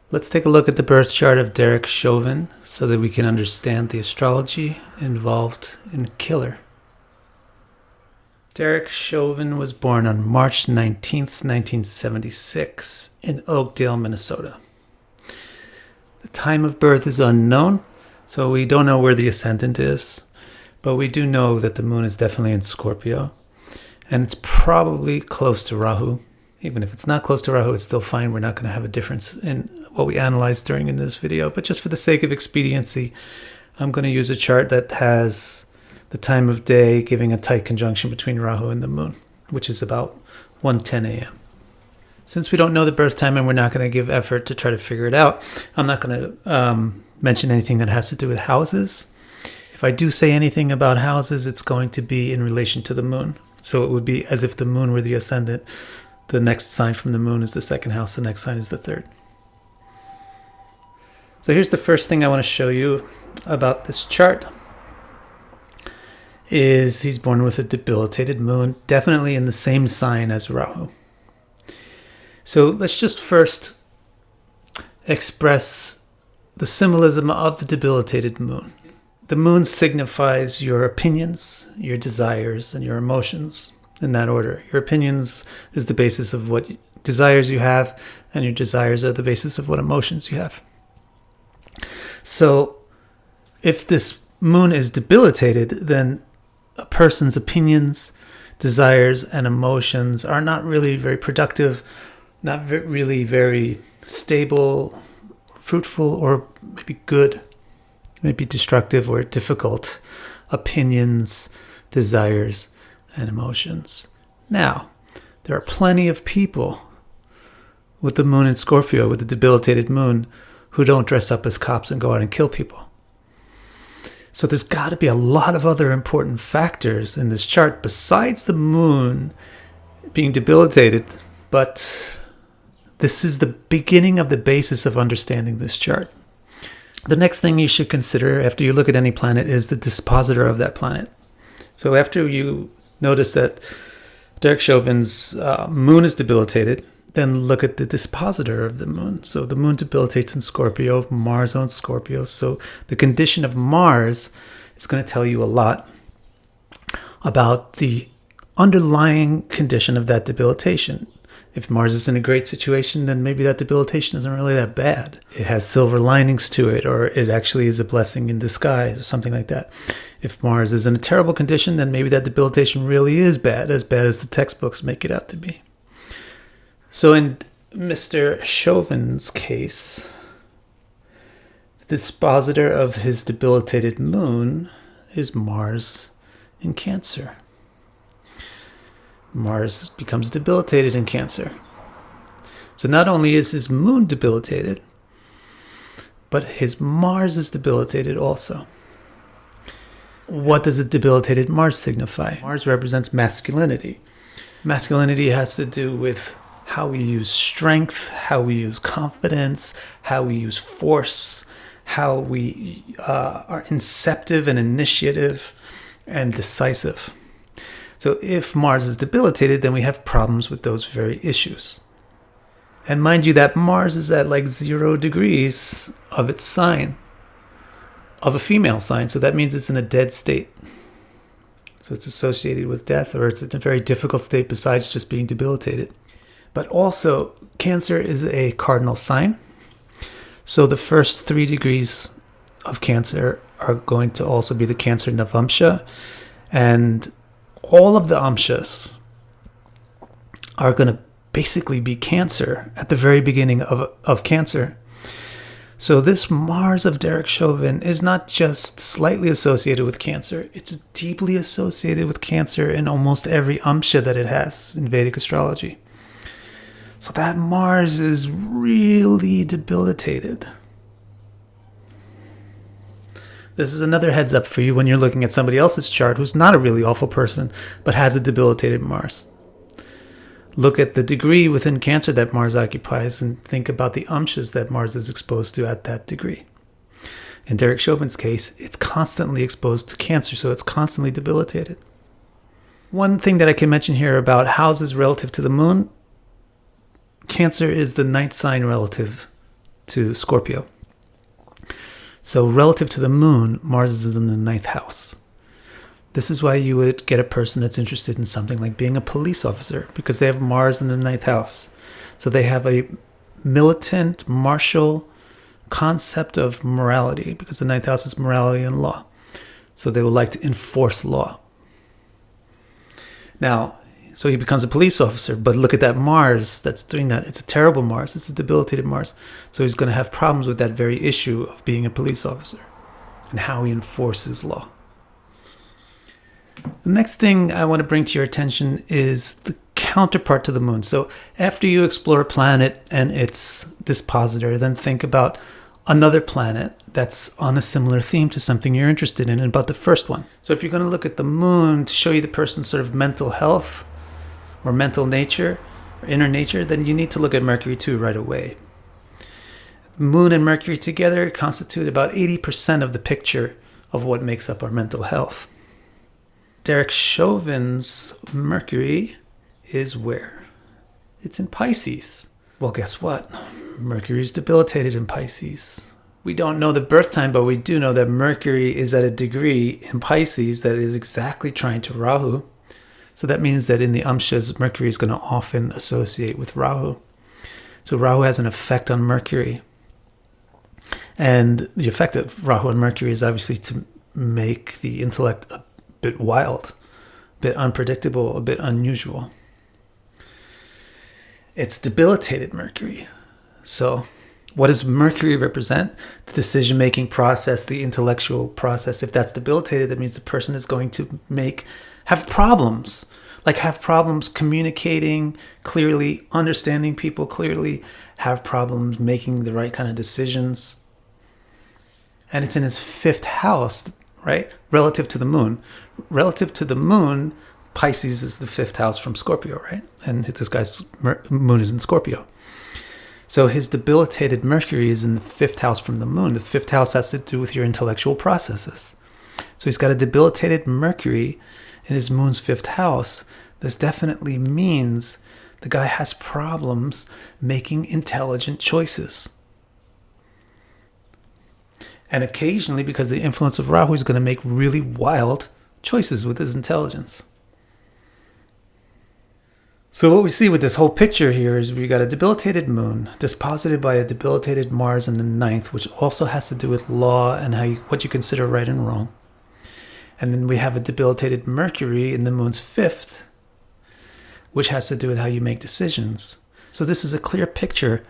Let's take a look at the birth chart of Derek Chauvin so that we can understand the astrology involved in Killer. Derek Chauvin was born on March 19th, 1976 in Oakdale, Minnesota. The time of birth is unknown, so we don't know where the ascendant is, but we do know that the moon is definitely in Scorpio, and it's probably close to Rahu. Even if it's not close to Rahu, it's still fine. We're not going to have a difference in what we analyzed during in this video. But just for the sake of expediency, I'm going to use a chart that has the time of day giving a tight conjunction between Rahu and the moon, which is about 1:10 a.m. Since we don't know the birth time and we're not going to give effort to try to figure it out, I'm not going to mention anything that has to do with houses. If I do say anything about houses, it's going to be in relation to the moon. So it would be as if the moon were the ascendant. The next sign from the moon is the second house. The next sign is the third. So here's the first thing I want to show you about this chart. Is he's born with a debilitated moon, definitely in the same sign as Rahu. So let's just first express the symbolism of the debilitated moon. The moon signifies your opinions, your desires, and your emotions. In that order. Your opinions is the basis of what desires you have, and your desires are the basis of what emotions you have. So if this moon is debilitated, then a person's opinions, desires, and emotions are not really very productive, not really very stable, fruitful, or maybe good, maybe destructive or difficult opinions, desires, and emotions. Now, there are plenty of people with the moon in Scorpio, with the debilitated moon, who don't dress up as cops and go out and kill people. So there's got to be a lot of other important factors in this chart besides the moon being debilitated, but this is the beginning of the basis of understanding this chart. The next thing you should consider after you look at any planet is the dispositor of that planet. So after you notice that Derek Chauvin's moon is debilitated, then look at the dispositor of the moon. So the moon debilitates in Scorpio, Mars owns Scorpio. So the condition of Mars is going to tell you a lot about the underlying condition of that debilitation. If Mars is in a great situation, then maybe that debilitation isn't really that bad. It has silver linings to it, or it actually is a blessing in disguise, or something like that. If Mars is in a terrible condition, then maybe that debilitation really is bad as the textbooks make it out to be. So in Mr. Chauvin's case, the dispositor of his debilitated moon is Mars in Cancer. Mars becomes debilitated in Cancer. So not only is his moon debilitated, but his Mars is debilitated also. What does a debilitated Mars signify? Mars represents masculinity. Masculinity has to do with how we use strength, how we use confidence, how we use force, how we are inceptive and initiative and decisive. So if Mars is debilitated, then we have problems with those very issues. And mind you that Mars is at like 0 degrees of its sign, of a female sign. So that means it's in a dead state. So it's associated with death, or it's in a very difficult state besides just being debilitated. But also, Cancer is a cardinal sign. So the first 3 degrees of Cancer are going to also be the Cancer Navamsha. And all of the Amshas are going to basically be Cancer at the very beginning of Cancer. So this Mars of Derek Chauvin is not just slightly associated with Cancer, it's deeply associated with Cancer in almost every Amsha that it has in Vedic astrology. So that Mars is really debilitated. This is another heads up for you when you're looking at somebody else's chart who's not a really awful person, but has a debilitated Mars. Look at the degree within Cancer that Mars occupies and think about the Amshas that Mars is exposed to at that degree. In Derek Chauvin's case, it's constantly exposed to Cancer, so it's constantly debilitated. One thing that I can mention here about houses relative to the moon, Cancer is the 9th sign relative to Scorpio. So relative to the moon, Mars is in the 9th house. This is why you would get a person that's interested in something like being a police officer, because they have Mars in the 9th house. So they have a militant, martial concept of morality, because the 9th house is morality and law. So they would like to enforce law. Now, so he becomes a police officer, but look at that Mars that's doing that. It's a terrible Mars. It's a debilitated Mars. So he's going to have problems with that very issue of being a police officer and how he enforces law. The next thing I want to bring to your attention is the counterpart to the moon. So after you explore a planet and its dispositor, then think about another planet that's on a similar theme to something you're interested in, and about the first one. So if you're going to look at the moon to show you the person's sort of mental health or mental nature or inner nature, then you need to look at Mercury too right away. Moon and Mercury together constitute about 80% of the picture of what makes up our mental health. Derek Chauvin's Mercury is where? It's in Pisces. Well, guess what? Mercury is debilitated in Pisces. We don't know the birth time, but we do know that Mercury is at a degree in Pisces that is exactly trying to Rahu. So that means that in the Amshas, Mercury is going to often associate with Rahu. So Rahu has an effect on Mercury. And the effect of Rahu and Mercury is obviously to make the intellect a bit wild, a bit unpredictable, a bit unusual. It's debilitated Mercury. So what does Mercury represent? The decision-making process, the intellectual process. If that's debilitated, that means the person is going to have problems. Like have problems communicating clearly, understanding people clearly, have problems making the right kind of decisions. And it's in his 5th house, right? Relative to the moon. Relative to the moon, Pisces is the 5th house from Scorpio, right? And this guy's moon is in Scorpio. So his debilitated Mercury is in the 5th house from the moon. The 5th house has to do with your intellectual processes. So he's got a debilitated Mercury in his moon's 5th house. This definitely means the guy has problems making intelligent choices. And occasionally, because of the influence of Rahu, he's going to make really wild choices with his intelligence. So what we see with this whole picture here is we got a debilitated moon, disposited by a debilitated Mars in the 9th, which also has to do with law and what you consider right and wrong. And then we have a debilitated Mercury in the moon's 5th, which has to do with how you make decisions. So this is a clear picture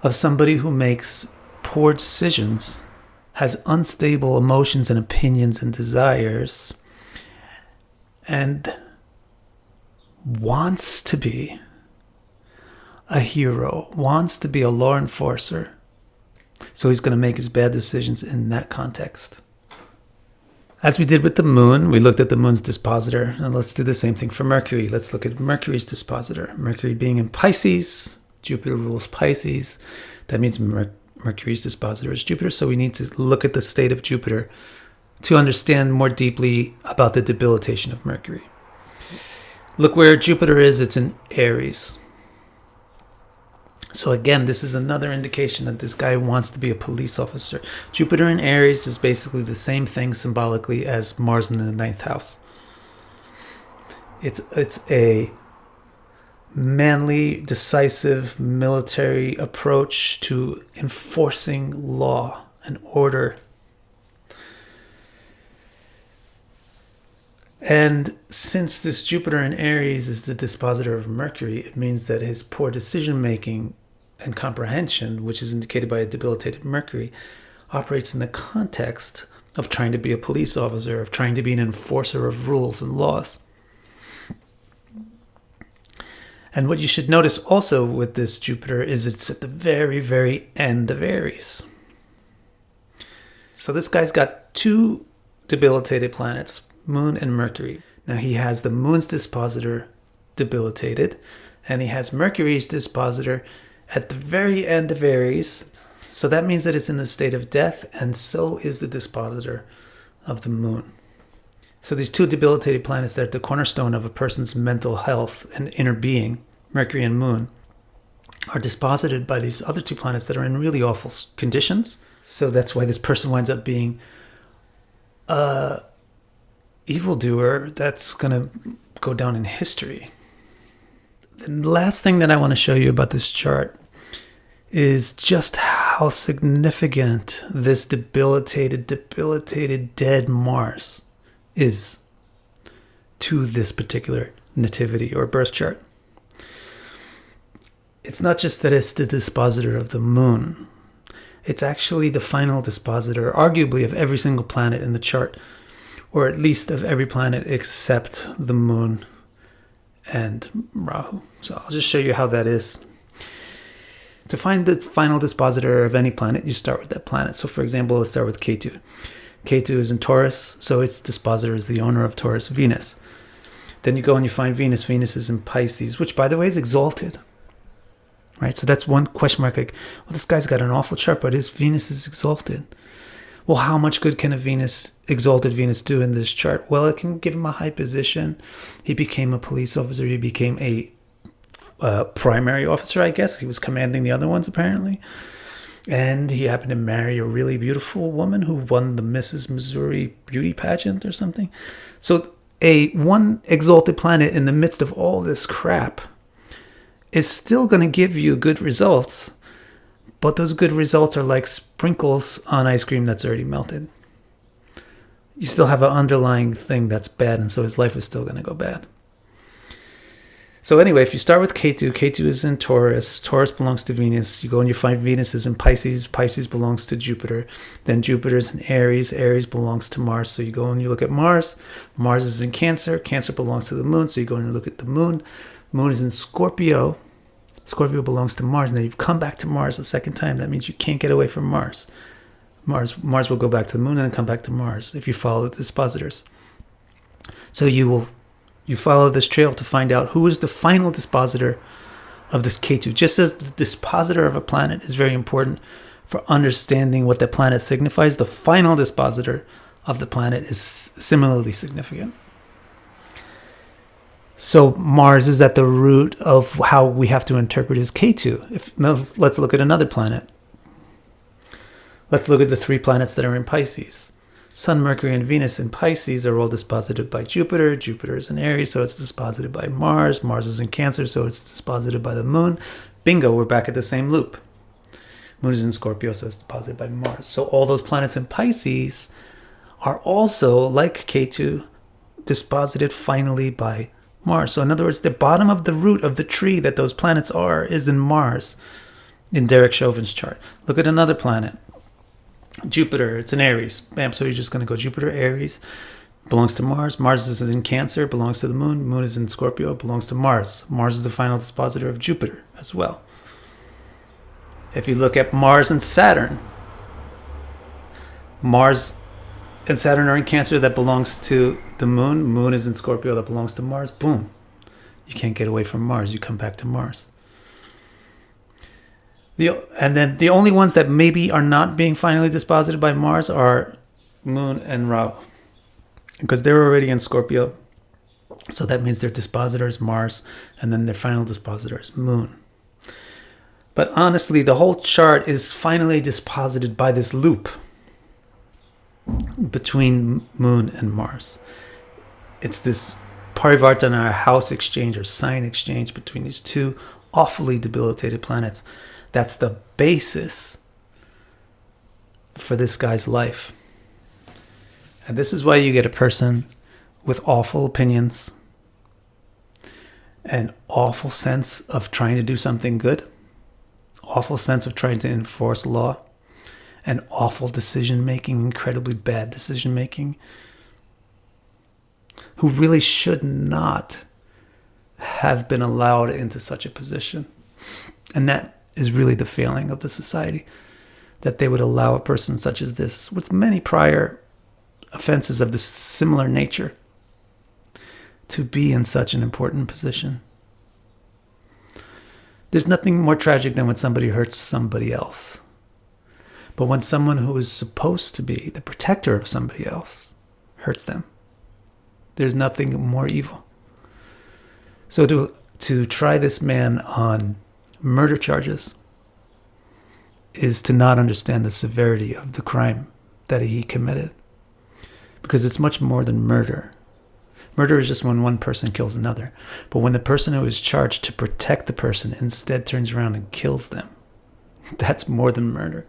of somebody who makes poor decisions, has unstable emotions and opinions and desires, and wants to be a hero, wants to be a law enforcer. So he's going to make his bad decisions in that context. As we did with the moon, we looked at the moon's dispositor, and let's do the same thing for Mercury. Let's look at Mercury's dispositor. Mercury being in Pisces, Jupiter rules Pisces. That means Mercury's dispositor is Jupiter, so we need to look at the state of Jupiter to understand more deeply about the debilitation of Mercury. Look where Jupiter is, it's in Aries. So again, this is another indication that this guy wants to be a police officer. Jupiter in Aries is basically the same thing symbolically as Mars in the 9th house. It's a manly, decisive, military approach to enforcing law and order. And since this Jupiter in Aries is the dispositor of Mercury, it means that his poor decision-making and comprehension, which is indicated by a debilitated Mercury, operates in the context of trying to be a police officer, of trying to be an enforcer of rules and laws. And what you should notice also with this Jupiter is it's at the very, very end of Aries. So this guy's got 2 debilitated planets, Moon and Mercury. Now he has the Moon's dispositor debilitated, and he has Mercury's dispositor at the very end of Aries. So that means that it's in the state of death, and so is the dispositor of the Moon. So these 2 debilitated planets, they're at the cornerstone of a person's mental health and inner being, Mercury and Moon. are disposited by these other two planets that are in really awful conditions. So that's why this person winds up being a evildoer that's going to go down in history. The last thing that I want to show you about this chart is just how significant this debilitated dead Mars is to this particular nativity or birth chart. It's not just that it's the dispositor of the moon. It's actually the final dispositor, arguably, of every single planet in the chart, or at least of every planet except the moon and Rahu. So I'll just show you how that is. To find the final dispositor of any planet, you start with that planet. So for example, let's start with Ketu. Ketu is in Taurus, so its dispositor is the owner of Taurus, Venus. Then you go and you find Venus. Venus is in Pisces, which by the way is exalted. Right? So that's one question mark. Like, well, this guy's got an awful chart, but his Venus is exalted. Well, how much good can a exalted Venus do in this chart? Well, it can give him a high position. He became a police officer. He became a primary officer, I guess. He was commanding the other ones, apparently. And he happened to marry a really beautiful woman who won the Mrs. Missouri beauty pageant or something. So one exalted planet in the midst of all this crap is still going to give you good results. But those good results are like sprinkles on ice cream that's already melted. You still have an underlying thing that's bad, and so his life is still going to go bad. So anyway, if you start with Ketu, Ketu is in Taurus. Taurus belongs to Venus. You go and you find Venus is in Pisces. Pisces belongs to Jupiter. Then Jupiter is in Aries. Aries belongs to Mars. So you go and you look at Mars. Mars is in Cancer. Cancer belongs to the moon. So you go and you look at the moon. Moon is in Scorpio. Scorpio belongs to Mars. Now you've come back to Mars a second time. That means you can't get away from Mars. Mars will go back to the moon and then come back to Mars if you follow the dispositors. So you follow this trail to find out who is the final dispositor of this Ketu. Just as the dispositor of a planet is very important for understanding what the planet signifies, the final dispositor of the planet is similarly significant. So Mars is at the root of how we have to interpret his Ketu. Now let's look at another planet. Let's look at the three planets that are in Pisces. Sun, Mercury, and Venus in Pisces are all disposited by Jupiter. Jupiter is in Aries, so it's disposited by Mars. Mars is in Cancer, so it's disposited by the moon. Bingo, we're back at the same loop. Moon is in Scorpio, so it's disposited by Mars. So all those planets in Pisces are also, like Ketu, disposited finally by Mars. So in other words, the bottom of the root of the tree that those planets are is in Mars, in Derek Chauvin's chart. Look at another planet. Jupiter, it's in Aries. Bam, so you're just going to go Jupiter, Aries, belongs to Mars. Mars is in Cancer, belongs to the moon. Moon is in Scorpio, belongs to Mars. Mars is the final dispositor of Jupiter as well. If you look at Mars and Saturn, Mars and Saturn are in Cancer, that belongs to the moon. Moon is in Scorpio, that belongs to Mars. Boom. You can't get away from Mars. You come back to Mars. And then the only ones that maybe are not being finally disposited by Mars are Moon and Rahu, because they're already in Scorpio. So that means their dispositor is Mars, and then their final dispositor is Moon. But honestly, the whole chart is finally disposited by this loop between Moon and Mars. It's this parivartana, house exchange or sign exchange between these two awfully debilitated planets. That's the basis for this guy's life. And this is why you get a person with awful opinions, an awful sense of trying to do something good, awful sense of trying to enforce law, and awful decision-making, incredibly bad decision-making, who really should not have been allowed into such a position. And that is really the failing of the society, that they would allow a person such as this, with many prior offenses of this similar nature, to be in such an important position. There's nothing more tragic than when somebody hurts somebody else. But when someone who is supposed to be the protector of somebody else hurts them, there's nothing more evil. So to try this man on murder charges is to not understand the severity of the crime that he committed. Because it's much more than murder. Murder is just when one person kills another. But when the person who is charged to protect the person instead turns around and kills them, that's more than murder.